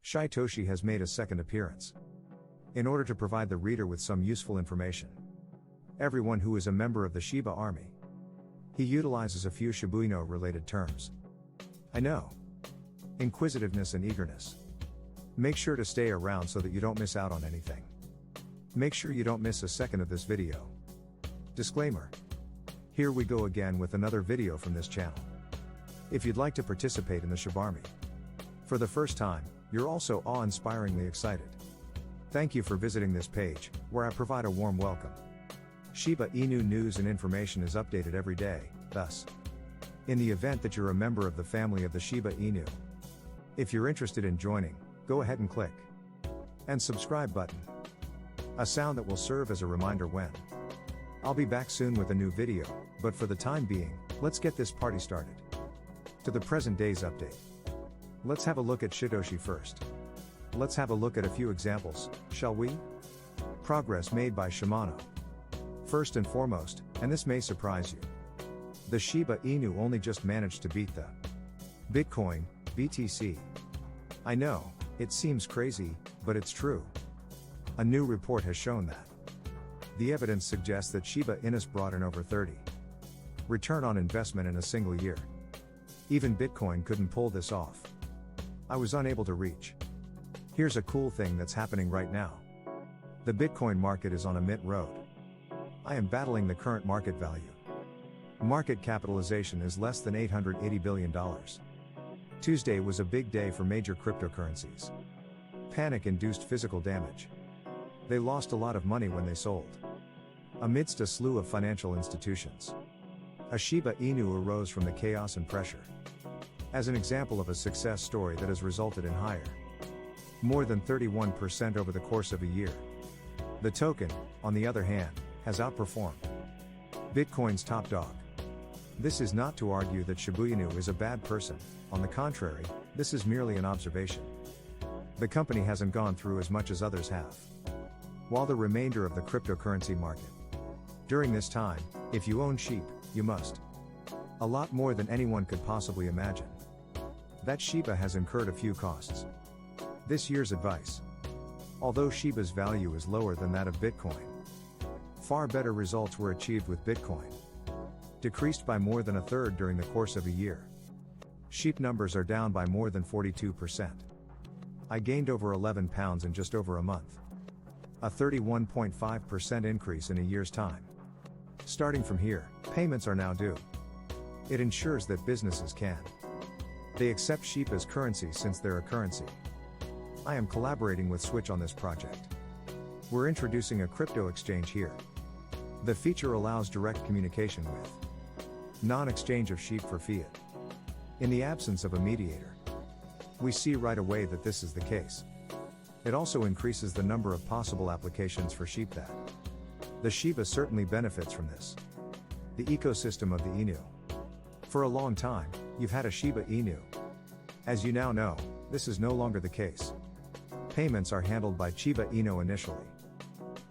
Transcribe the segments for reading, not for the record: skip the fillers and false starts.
Shytoshi has made a second appearance. In order to provide the reader with some useful information. Everyone who is a member of the Shiba army. He utilizes a few Shiba Inu related terms. I know. Inquisitiveness and eagerness. Make sure to stay around so that you don't miss out on anything. Make sure you don't miss a second of this video. Disclaimer. Here we go again with another video from this channel. If you'd like to participate in the Shiba army for the first time, you're also awe-inspiringly excited. Thank you for visiting this page, where I provide a warm welcome. Shiba Inu news and information is updated every day, thus, in the event that you're a member of the family of the Shiba Inu. If you're interested in joining, go ahead and click and subscribe button. A sound that will serve as a reminder when I'll be back soon with a new video, but for the time being, let's get this party started. To the present day's update. Let's have a look at Shytoshi first. Let's have a look at a few examples, shall we? Progress made by Shimano. First and foremost, and this may surprise you, the Shiba Inu only just managed to beat the Bitcoin, BTC. I know, it seems crazy, but it's true. A new report has shown that. The evidence suggests that Shiba Inu brought in over 30% return on investment in a single year. Even Bitcoin couldn't pull this off. I was unable to reach. Here's a cool thing that's happening right now. The Bitcoin market is on a mint road. I am battling the current market value. Market capitalization is less than $880 billion. Tuesday was a big day for major cryptocurrencies. Panic induced physical damage. They lost a lot of money when they sold. Amidst a slew of financial institutions, a Shiba Inu arose from the chaos and pressure. As an example of a success story that has resulted in higher, more than 31% over the course of a year. The token, on the other hand, has outperformed Bitcoin's top dog. This is not to argue that Shiba Inu is a bad person, on the contrary, this is merely an observation. The company hasn't gone through as much as others have. While the remainder of the cryptocurrency market. During this time, if you own SHIB, you must. A lot more than anyone could possibly imagine. That Shiba has incurred a few costs. This year's advice. Although Shiba's value is lower than that of Bitcoin, far better results were achieved with Bitcoin. Decreased by more than a third during the course of a year. SHIB numbers are down by more than 42%. I gained over 11 pounds in just over a month. A 31.5% increase in a year's time. Starting from here, payments are now due. It ensures that businesses can. They accept SHIB as currency since they're a currency. I am collaborating with Switch on this project. We're introducing a crypto exchange here. The feature allows direct communication with non-exchange of SHIB for fiat. In the absence of a mediator, we see right away that this is the case. It also increases the number of possible applications for SHIB that the Shiba certainly benefits from this. The ecosystem of the Inu. For a long time, you've had a Shiba Inu. As you now know, this is no longer the case. Payments are handled by Shiba Inu initially.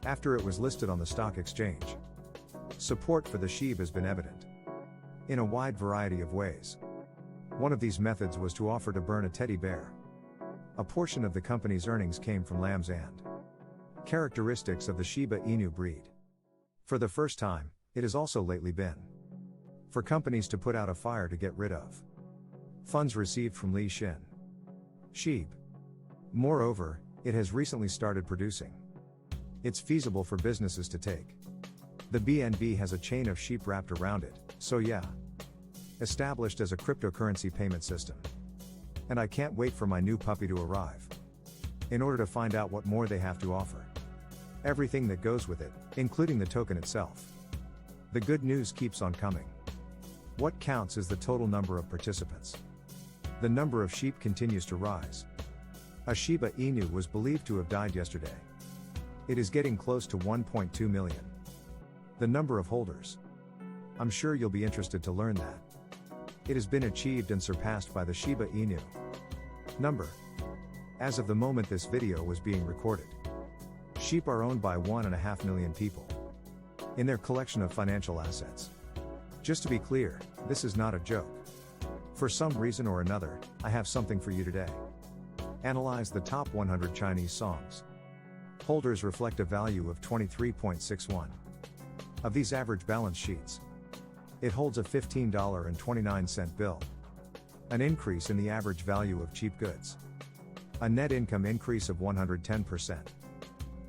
After it was listed on the stock exchange. Support for the SHIB has been evident. In a wide variety of ways. One of these methods was to offer to burn a teddy bear. A portion of the company's earnings came from lambs and characteristics of the Shiba Inu breed. For the first time, it has also lately been for companies to put out a fire to get rid of funds received from Li Xin SHIB. Moreover, it has recently started producing. It's feasible for businesses to take. The BNB has a chain of SHIB wrapped around it, so yeah. Established as a cryptocurrency payment system. And I can't wait for my new puppy to arrive. In order to find out what more they have to offer. Everything that goes with it, including the token itself. The good news keeps on coming. What counts is the total number of participants. The number of SHIB continues to rise. A Shiba Inu was believed to have died yesterday. It is getting close to 1.2 million. The number of holders. I'm sure you'll be interested to learn that. It has been achieved and surpassed by the Shiba Inu number. As of the moment this video was being recorded, SHIB are owned by 1.5 million people in their collection of financial assets. Just to be clear, this is not a joke. For some reason or another, I have something for you today. Analyze the top 100 Chinese songs. Holders reflect a value of 23.61. Of these average balance sheets, it holds a $15.29 bill. An increase in the average value of cheap goods. A net income increase of 110%.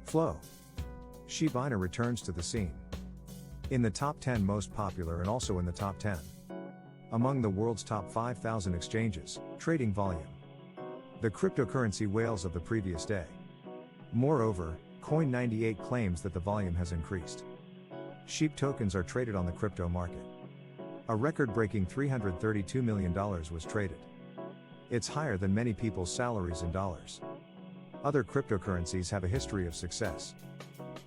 Flow. Shiba Inu returns to the scene. In the top 10 most popular and also in the top 10. Among the world's top 5,000 exchanges, trading volume. The cryptocurrency whales of the previous day. Moreover, Coin98 claims that the volume has increased. SHIB tokens are traded on the crypto market. A record-breaking $332 million was traded. It's higher than many people's salaries in dollars. Other cryptocurrencies have a history of success.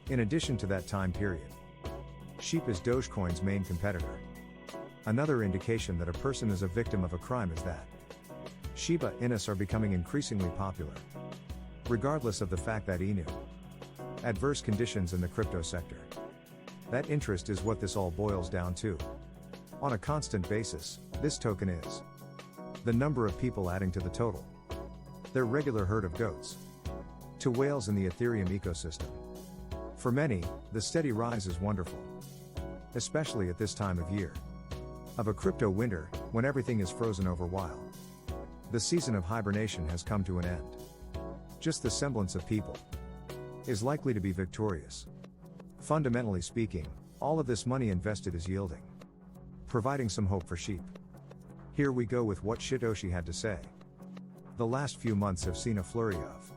In addition to that time period, SHIB is Dogecoin's main competitor. Another indication that a person is a victim of a crime is that Shiba Inus are becoming increasingly popular, regardless of the fact that Inu. Adverse conditions in the crypto sector. That interest is what this all boils down to. On a constant basis, this token is the number of people adding to the total. Their regular herd of goats to whales in the Ethereum ecosystem. For many, the steady rise is wonderful, especially at this time of year. Of a crypto winter, when everything is frozen over while the season of hibernation has come to an end. Just the semblance of people is likely to be victorious. Fundamentally speaking, all of this money invested is yielding, providing some hope for sheep. Here we go with what Shytoshi had to say. The last few months have seen a flurry of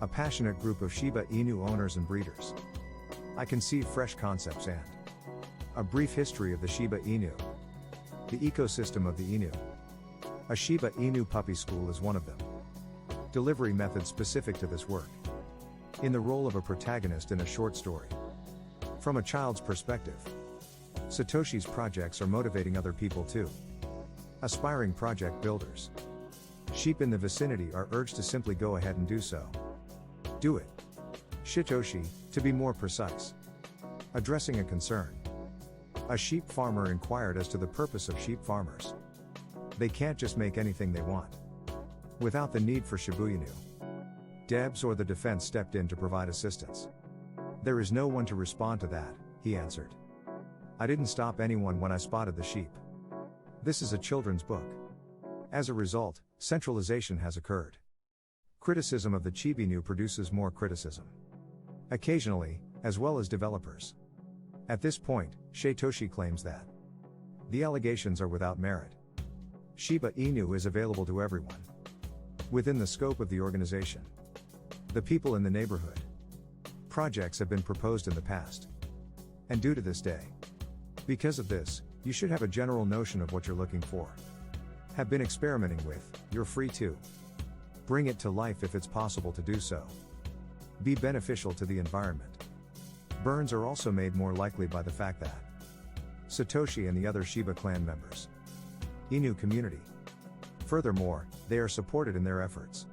a passionate group of Shiba Inu owners and breeders. I conceive fresh concepts and a brief history of the Shiba Inu. The ecosystem of the Inu. A Shiba Inu puppy school is one of them. Delivery methods specific to this work. In the role of a protagonist in a short story. From a child's perspective, Satoshi's projects are motivating other people too. Aspiring project builders. Sheep in the vicinity are urged to simply go ahead and do so. Do it. Shytoshi, to be more precise. Addressing a concern. A sheep farmer inquired as to the purpose of sheep farmers. They can't just make anything they want. Without the need for Shiba Inu. Debs or the defense stepped in to provide assistance. There is no one to respond to that, he answered. I didn't stop anyone when I spotted the sheep. This is a children's book. As a result, centralization has occurred. Criticism of the Shiba Inu produces more criticism. Occasionally, as well as developers. At this point, Shytoshi claims that the allegations are without merit. Shiba Inu is available to everyone. Within the scope of the organization. The people in the neighborhood. Projects have been proposed in the past. And due to this day. Because of this, you should have a general notion of what you're looking for. Have been experimenting with, you're free to bring it to life if it's possible to do so. Be beneficial to the environment. Burns are also made more likely by the fact that Satoshi and the other Shiba clan members. Inu community. Furthermore, they are supported in their efforts.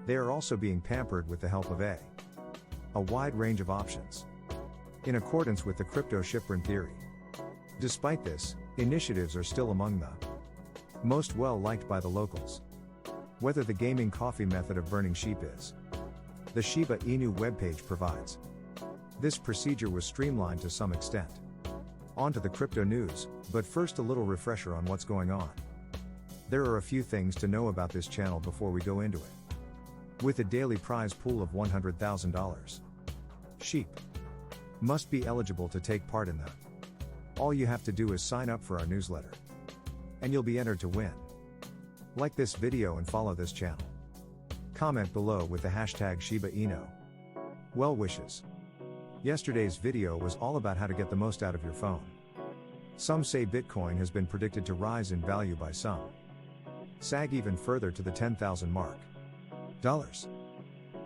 They are also being pampered with the help of a wide range of options. In accordance with the crypto shipment theory. Despite this, initiatives are still among the most well-liked by the locals. Whether the gaming coffee method of burning sheep is the Shiba Inu webpage provides. This procedure was streamlined to some extent. On to the crypto news, but first a little refresher on what's going on. There are a few things to know about this channel before we go into it. With a daily prize pool of $100,000. Sheep must be eligible to take part in that. All you have to do is sign up for our newsletter. And you'll be entered to win. Like this video and follow this channel. Comment below with the hashtag Shiba Inu. Well wishes. Yesterday's video was all about how to get the most out of your phone. Some say Bitcoin has been predicted to rise in value by some. Sag even further to the 10,000 mark. Dollars.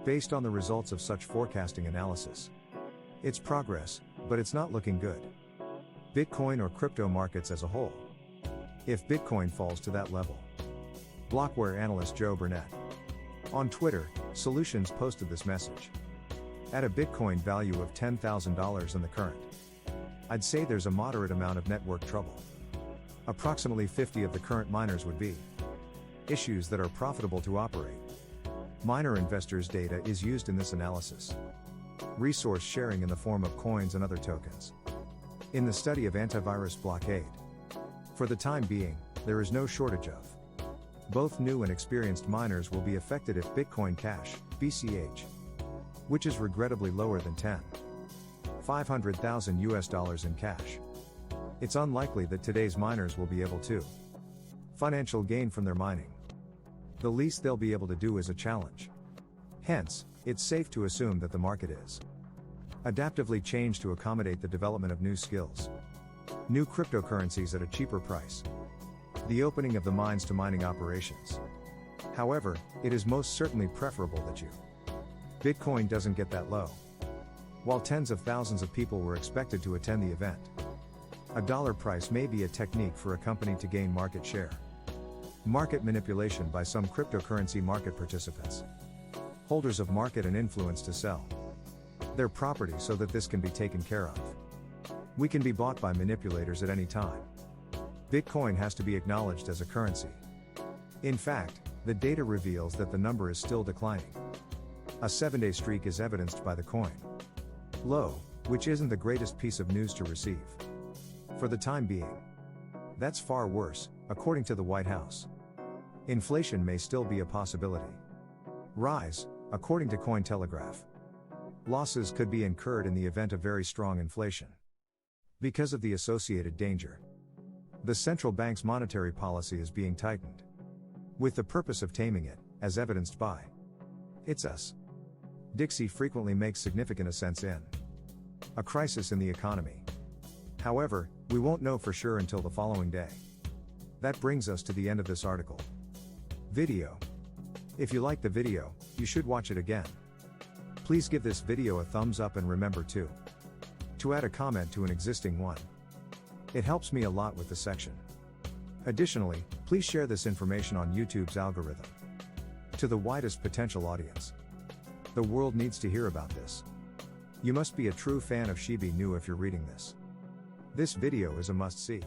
Based on the results of such forecasting analysis. It's progress, but it's not looking good. Bitcoin or crypto markets as a whole. If Bitcoin falls to that level. Blockware analyst Joe Burnett. On Twitter, Solutions posted this message. At a Bitcoin value of $10,000 in the current, I'd say there's a moderate amount of network trouble. Approximately 50 of the current miners would be issues that are profitable to operate. Miner investors' data is used in this analysis. Resource sharing in the form of coins and other tokens. In the study of antivirus blockade. For the time being, there is no shortage of. Both new and experienced miners will be affected if Bitcoin Cash, BCH, which is regrettably lower than $500,000 in cash. It's unlikely that today's miners will be able to financial gain from their mining. The least they'll be able to do is a challenge. Hence, it's safe to assume that the market is adaptively changed to accommodate the development of new skills. New cryptocurrencies at a cheaper price. The opening of the mines to mining operations. However, it is most certainly preferable that Bitcoin doesn't get that low. While tens of thousands of people were expected to attend the event, a dollar price may be a technique for a company to gain market share. Market manipulation by some cryptocurrency market participants. Holders of market and influence to sell their property so that this can be taken care of. We can be bought by manipulators at any time. Bitcoin has to be acknowledged as a currency. In fact, the data reveals that the number is still declining. A 7-day streak is evidenced by the coin low, which isn't the greatest piece of news to receive. For the time being. That's far worse, according to the White House. Inflation may still be a possibility. Rise, according to Cointelegraph. Losses could be incurred in the event of very strong inflation. Because of the associated danger. The central bank's monetary policy is being tightened. With the purpose of taming it, as evidenced by its Dixie frequently makes significant ascents in a crisis in the economy. However, we won't know for sure until the following day. That brings us to the end of this article. Video. If you like the video, you should watch it again. Please give this video a thumbs up and remember to add a comment to an existing one. It helps me a lot with the section. Additionally, please share this information on YouTube's algorithm to the widest potential audience. The world needs to hear about this. You must be a true fan of Shiba Inu if you're reading this. This video is a must-see.